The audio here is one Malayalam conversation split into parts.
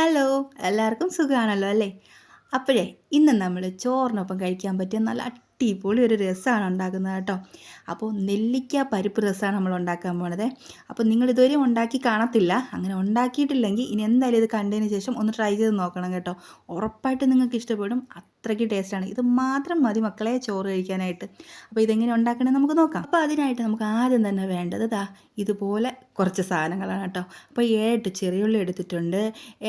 ഹലോ! എല്ലാവർക്കും സുഖാണല്ലോ അല്ലേ? അപ്പോഴേ ഇന്ന് നമ്മൾ ചോറിനൊപ്പം കഴിക്കാൻ പറ്റിയ നല്ല അടിപൊളി ഒരു രസമാണ് ഉണ്ടാക്കുന്നത് കേട്ടോ. അപ്പോൾ നെല്ലിക്ക പരിപ്പ് രസമാണ് നമ്മൾ ഉണ്ടാക്കാൻ പോണത്. അപ്പോൾ നിങ്ങൾ ഇതുവരെ ഉണ്ടാക്കി കാണത്തില്ല. അങ്ങനെ ഉണ്ടാക്കിയിട്ടില്ലെങ്കിൽ ഇനി എന്തായാലും ഇത് കണ്ടതിന് ശേഷം ഒന്ന് ട്രൈ ചെയ്ത് നോക്കണം കേട്ടോ. ഉറപ്പായിട്ടും നിങ്ങൾക്ക് ഇഷ്ടപ്പെടും. അത്രയ്ക്ക് ടേസ്റ്റാണ്. ഇത് മാത്രം മതി മക്കളെ ചോറ് കഴിക്കാനായിട്ട്. അപ്പോൾ ഇതെങ്ങനെ ഉണ്ടാക്കണമെന്ന് നമുക്ക് നോക്കാം. അപ്പോൾ അതിനായിട്ട് നമുക്ക് ആദ്യം തന്നെ വേണ്ടത് ഇതുപോലെ കുറച്ച് സാധനങ്ങളാണ് കേട്ടോ. അപ്പോൾ 7 ചെറിയുള്ളി എടുത്തിട്ടുണ്ട്,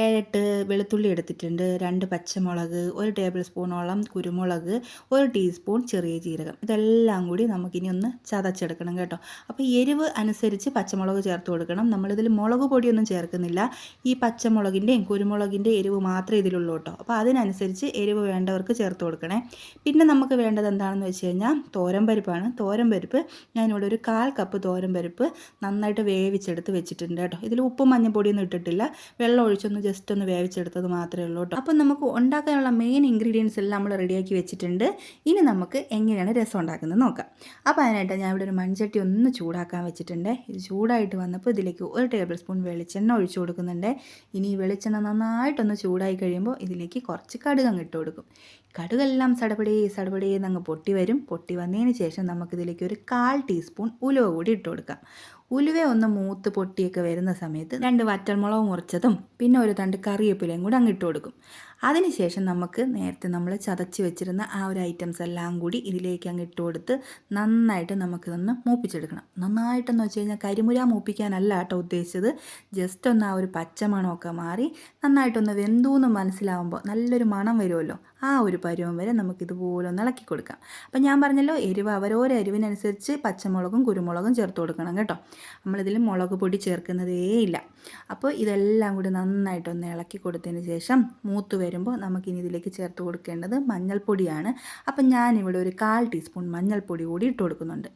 7 വെളുത്തുള്ളി എടുത്തിട്ടുണ്ട്, 2 പച്ചമുളക്, 1 ടേബിൾ സ്പൂണോളം കുരുമുളക്, 1 ടീസ്പൂൺ ചെറിയ ജീരകം. ഇതെല്ലാം കൂടി നമുക്കിനി ഒന്ന് ചതച്ചെടുക്കണം കേട്ടോ. അപ്പോൾ എരിവ് അനുസരിച്ച് പച്ചമുളക് ചേർത്ത് കൊടുക്കണം. നമ്മളിതിൽ മുളക് പൊടിയൊന്നും ചേർക്കുന്നില്ല. ഈ പച്ചമുളകിൻ്റെയും കുരുമുളകിൻ്റെ എരിവ് മാത്രമേ ഇതിലുള്ളൂ കേട്ടോ. അപ്പോൾ അതിനനുസരിച്ച് എരിവ് വേണ്ടവർക്ക് ചേർത്ത് കൊടുക്കണേ. പിന്നെ നമുക്ക് വേണ്ടത് എന്താണെന്ന് വെച്ച് കഴിഞ്ഞാൽ തോരൻ പരിപ്പാണ്. തോരൻ പരിപ്പ് ഞാനിവിടെ ഒരു 1/4 കപ്പ് തോരൻ പരിപ്പ് നന്നായിട്ട് വേവിച്ചെടുത്ത് വെച്ചിട്ടുണ്ട് കേട്ടോ. ഇതിൽ ഉപ്പും മഞ്ഞൾപ്പൊടിയൊന്നും ഇട്ടിട്ടില്ല. വെള്ളം ഒഴിച്ചൊന്ന് ജസ്റ്റ് ഒന്ന് വേവിച്ചെടുത്തത് മാത്രമേ ഉള്ളൂ കേട്ടോ. അപ്പം നമുക്ക് ഉണ്ടാക്കാനുള്ള മെയിൻ ഇൻഗ്രീഡിയൻസ് എല്ലാം നമ്മൾ റെഡിയാക്കി വെച്ചിട്ടുണ്ട്. ഇനി നമുക്ക് എങ്ങനെയാണ് രസം ഉണ്ടാക്കുന്നത് നോക്കാം. അപ്പോൾ അതിനായിട്ട് ഞാൻ ഇവിടെ ഒരു മൺചട്ടി ഒന്ന് ചൂടാക്കാൻ വെച്ചിട്ടുണ്ട്. ഇത് ചൂടായിട്ട് വന്നപ്പോൾ ഇതിലേക്ക് 1 ടേബിൾ സ്പൂൺ വെളിച്ചെണ്ണ ഒഴിച്ചു കൊടുക്കുന്നുണ്ട്. ഇനി ഈ വെളിച്ചെണ്ണ നന്നായിട്ടൊന്ന് ചൂടായി കഴിയുമ്പോൾ ഇതിലേക്ക് കുറച്ച് കടുക് അങ്ങ് ഇട്ട് കൊടുക്കും. കടുകെല്ലാം സടപടേ എന്നങ്ങ് പൊട്ടി വരും. പൊട്ടി വന്നതിന് ശേഷം നമുക്കിതിലേക്ക് ഒരു 1/4 ടീസ്പൂൺ ഉലുവ കൂടി ഇട്ട് കൊടുക്കാം. ഉലുവ ഒന്ന് മൂത്ത് പൊട്ടിയൊക്കെ വരുന്ന സമയത്ത് 2 വറ്റൽമുളക് മുറിച്ചതും പിന്നെ ഒരു തണ്ട് കറിവേപ്പിലയും കൂടി അങ്ങ് ഇട്ട് കൊടുക്കും. അതിനുശേഷം നമുക്ക് നേരത്തെ നമ്മൾ ചതച്ച് വെച്ചിരുന്ന ആ ഒരു ഐറ്റംസ് എല്ലാം കൂടി ഇതിലേക്ക് അങ്ങ് ഇട്ട് കൊടുത്ത് നന്നായിട്ട് നമുക്കിതൊന്ന് മൂപ്പിച്ചെടുക്കണം. നന്നായിട്ടെന്ന് വെച്ച് കഴിഞ്ഞാൽ കരിമുര മൂപ്പിക്കാനല്ല കേട്ടോ ഉദ്ദേശിച്ചത്. ജസ്റ്റ് ഒന്ന് ആ ഒരു പച്ചമണമൊക്കെ മാറി നന്നായിട്ടൊന്ന് വെന്തൂന്ന് മനസ്സിലാവുമ്പോൾ നല്ലൊരു മണം വരുമല്ലോ, ആ ഒരു പരുവം വരെ നമുക്കിതുപോലെ ഒന്ന് ഇളക്കി കൊടുക്കാം. അപ്പം ഞാൻ പറഞ്ഞല്ലോ, എരിവ് അവരോരോ എരിവിനനുസരിച്ച് പച്ചമുളകും കുരുമുളകും ചേർത്ത് കൊടുക്കണം കേട്ടോ. നമ്മളിതിൽ മുളക് പൊടി ചേർക്കുന്നതേ ഇല്ല. അപ്പോൾ ഇതെല്ലാം കൂടി നന്നായിട്ടൊന്ന് ഇളക്കി കൊടുത്തതിന് ശേഷം മൂത്ത് വരുമ്പോൾ നമുക്കിനി ഇതിലേക്ക് ചേർത്ത് കൊടുക്കേണ്ടത് മഞ്ഞൾപ്പൊടിയാണ്. അപ്പം ഞാനിവിടെ ഒരു 1/4 ടീസ്പൂൺ മഞ്ഞൾപ്പൊടി കൂടി ഇട്ട് കൊടുക്കുന്നുണ്ട്.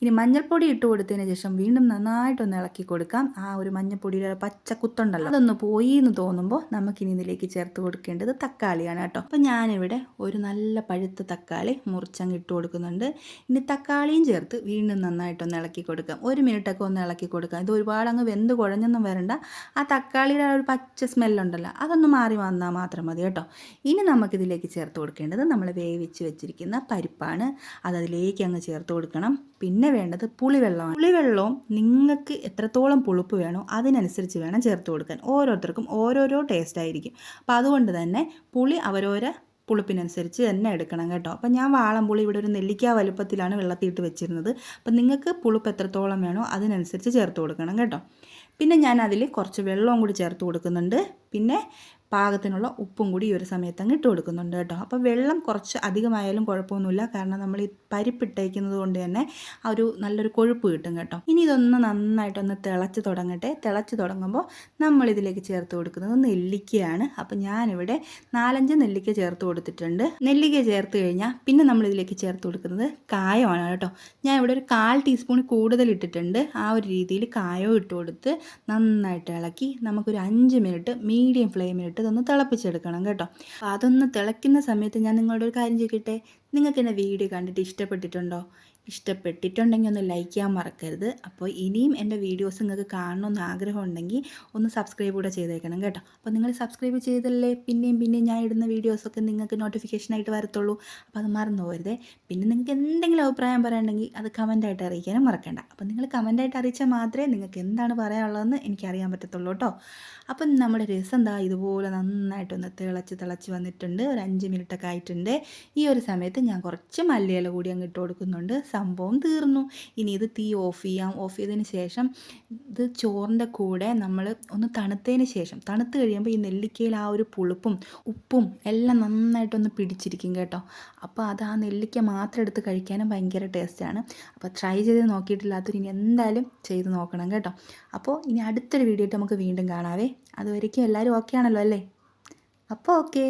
ഇനി മഞ്ഞൾപ്പൊടി ഇട്ട് കൊടുത്തതിന് ശേഷം വീണ്ടും നന്നായിട്ടൊന്ന് ഇളക്കി കൊടുക്കാം. ആ ഒരു മഞ്ഞൾപ്പൊടിയുടെ പച്ച കുത്തുണ്ടല്ലോ അതൊന്ന് പോയി എന്ന് തോന്നുമ്പോൾ നമുക്കിനി ഇതിലേക്ക് ചേർത്ത് കൊടുക്കേണ്ടത് തക്കാളിയാണ് കേട്ടോ. അപ്പം ഞാനിവിടെ ഒരു നല്ല പഴുത്ത തക്കാളി മുറിച്ചങ്ങ് ഇട്ട് കൊടുക്കുന്നുണ്ട്. ഇനി തക്കാളിയും ചേർത്ത് വീണ്ടും നന്നായിട്ടൊന്ന് ഇളക്കി കൊടുക്കാം. 1 മിനിറ്റൊക്കെ ഒന്ന് ഇളക്കി കൊടുക്കാം. ഇത് ഒരുപാട് അങ്ങ് വെന്ത് കുഴഞ്ഞൊന്നും വരണ്ട. ആ തക്കാളിയുടെ ഒരു പച്ച സ്മെല്ലുണ്ടല്ലോ അതൊന്ന് മാറി വന്നാൽ മാത്രം മതി കേട്ടോ. ഇനി നമുക്കിതിലേക്ക് ചേർത്ത് കൊടുക്കേണ്ടത് നമ്മൾ വേവിച്ച് വെച്ചിരിക്കുന്ന പരിപ്പാണ്. അതിലേക്ക് അങ്ങ് ചേർത്ത് കൊടുക്കണം. പിന്നെ വേണ്ടത് പുളിവെള്ളമാണ്. പുളിവെള്ളവും നിങ്ങൾക്ക് എത്രത്തോളം പുളിപ്പ് വേണോ അതിനനുസരിച്ച് വേണം ചേർത്ത് കൊടുക്കാൻ. ഓരോരുത്തർക്കും ഓരോരോ ടേസ്റ്റ് ആയിരിക്കും. അപ്പോൾ അതുകൊണ്ട് തന്നെ പുളി അവരോരോ പുളിപ്പിനനുസരിച്ച് തന്നെ എടുക്കണം കേട്ടോ. അപ്പം ഞാൻ വാളംപുളി ഇവിടെ ഒരു നെല്ലിക്ക വലുപ്പത്തിലാണ് വെള്ളത്തിയിട്ട് വെച്ചിരുന്നത്. അപ്പം നിങ്ങൾക്ക് പുളിപ്പ് എത്രത്തോളം വേണോ അതിനനുസരിച്ച് ചേർത്ത് കൊടുക്കണം കേട്ടോ. പിന്നെ ഞാൻ അതിൽ കുറച്ച് വെള്ളവും കൂടി ചേർത്ത് കൊടുക്കുന്നുണ്ട്. പിന്നെ പാകത്തിനുള്ള ഉപ്പും കൂടി ഈ ഒരു സമയത്ത് അങ്ങ് ഇട്ട് കൊടുക്കുന്നുണ്ട് കേട്ടോ. അപ്പോൾ വെള്ളം കുറച്ച് അധികമായാലും കുഴപ്പമൊന്നുമില്ല. കാരണം നമ്മൾ ഈ പരിപ്പിട്ടേക്കുന്നത് കൊണ്ട് തന്നെ ആ ഒരു നല്ലൊരു കൊഴുപ്പ് കിട്ടും കേട്ടോ. ഇനി ഇതൊന്ന് നന്നായിട്ടൊന്ന് തിളച്ച് തുടങ്ങട്ടെ. തിളച്ച് തുടങ്ങുമ്പോൾ നമ്മളിതിലേക്ക് ചേർത്ത് കൊടുക്കുന്നത് നെല്ലിക്കയാണ്. അപ്പോൾ ഞാനിവിടെ 4-5 നെല്ലിക്ക ചേർത്ത് കൊടുത്തിട്ടുണ്ട്. നെല്ലിക്ക ചേർത്ത് കഴിഞ്ഞാൽ പിന്നെ നമ്മളിതിലേക്ക് ചേർത്ത് കൊടുക്കുന്നത് കായമാണ് കേട്ടോ. ഞാൻ ഇവിടെ ഒരു 1/4 ടീസ്പൂൺ കൂടുതൽ ഇട്ടിട്ടുണ്ട്. ആ ഒരു രീതിയിൽ കായവും ഇട്ട് കൊടുത്ത് നന്നായിട്ട് ഇളക്കി നമുക്കൊരു 5 മിനിറ്റ് മീഡിയം ഫ്ലെയിമിലിട്ട് ഇതൊന്ന് തിളപ്പിച്ചെടുക്കണം കേട്ടോ. അപ്പോൾ അതൊന്ന് തിളയ്ക്കുന്ന സമയത്ത് ഞാൻ നിങ്ങളോട് ഒരു കാര്യം ചോദിക്കട്ടെ, നിങ്ങൾക്ക് എൻ്റെ വീഡിയോ കണ്ടിട്ട് ഇഷ്ടപ്പെട്ടിട്ടുണ്ടോ? ഇഷ്ടപ്പെട്ടിട്ടുണ്ടെങ്കിൽ ഒന്ന് ലൈക്ക് ചെയ്യാൻ മറക്കരുത്. അപ്പോൾ ഇനിയും എൻ്റെ വീഡിയോസ് നിങ്ങൾക്ക് കാണണമെന്ന് ആഗ്രഹമുണ്ടെങ്കിൽ ഒന്ന് സബ്സ്ക്രൈബ് കൂടെ ചെയ്തേക്കണം കേട്ടോ. അപ്പോൾ നിങ്ങൾ സബ്സ്ക്രൈബ് ചെയ്തല്ലേ പിന്നെയും ഞാൻ ഇടുന്ന വീഡിയോസൊക്കെ നിങ്ങൾക്ക് നോട്ടിഫിക്കേഷനായിട്ട് വരത്തുള്ളൂ. അപ്പോൾ അത് മറന്നു പോകരുതേ. പിന്നെ നിങ്ങൾക്ക് എന്തെങ്കിലും അഭിപ്രായം പറയാനുണ്ടെങ്കിൽ അത് കമൻറ്റായിട്ട് അറിയിക്കാനും മറക്കണ്ട. അപ്പോൾ നിങ്ങൾ കമൻറ്റായിട്ട് അറിയിച്ചാൽ മാത്രമേ നിങ്ങൾക്ക് എന്താണ് പറയാനുള്ളതെന്ന് എനിക്കറിയാൻ പറ്റത്തുള്ളൂ കേട്ടോ. അപ്പം നമ്മുടെ രസം ഇതുപോലെ നന്നായിട്ടൊന്ന് തിളച്ച് വന്നിട്ടുണ്ട്. ഒരു 5 മിനിറ്റൊക്കെ ആയിട്ടുണ്ട്. ഈ ഒരു സമയത്ത് ഞാൻ കുറച്ച് മല്ലിയില കൂടി അങ്ങ് ഇട്ട് കൊടുക്കുന്നുണ്ട്. സംഭവം തീർന്നു. ഇനി ഇത് തീ ഓഫ് ചെയ്യാം. ഓഫ് ചെയ്തതിന് ശേഷം ഇത് ചോറിൻ്റെ കൂടെ നമ്മൾ ഒന്ന് തണുത്തതിന് ശേഷം, തണുത്ത് കഴിയുമ്പോൾ ഈ നെല്ലിക്കയിൽ ആ ഒരു പുളിപ്പും ഉപ്പും എല്ലാം നന്നായിട്ടൊന്ന് പിടിച്ചിരിക്കും കേട്ടോ. അപ്പോൾ അത് ആ നെല്ലിക്ക മാത്രം എടുത്ത് കഴിക്കാനും ഭയങ്കര ടേസ്റ്റാണ്. അപ്പോൾ ട്രൈ ചെയ്ത് നോക്കിയിട്ടില്ലാത്തവർ ഇനി എന്തായാലും ചെയ്ത് നോക്കണം കേട്ടോ. അപ്പോൾ ഇനി അടുത്തൊരു വീഡിയോ ആയിട്ട് നമുക്ക് വീണ്ടും കാണാവേ. അതുവരേക്കും എല്ലാവരും ഓക്കെ ആണല്ലോ അല്ലേ? അപ്പോൾ ഓക്കെ.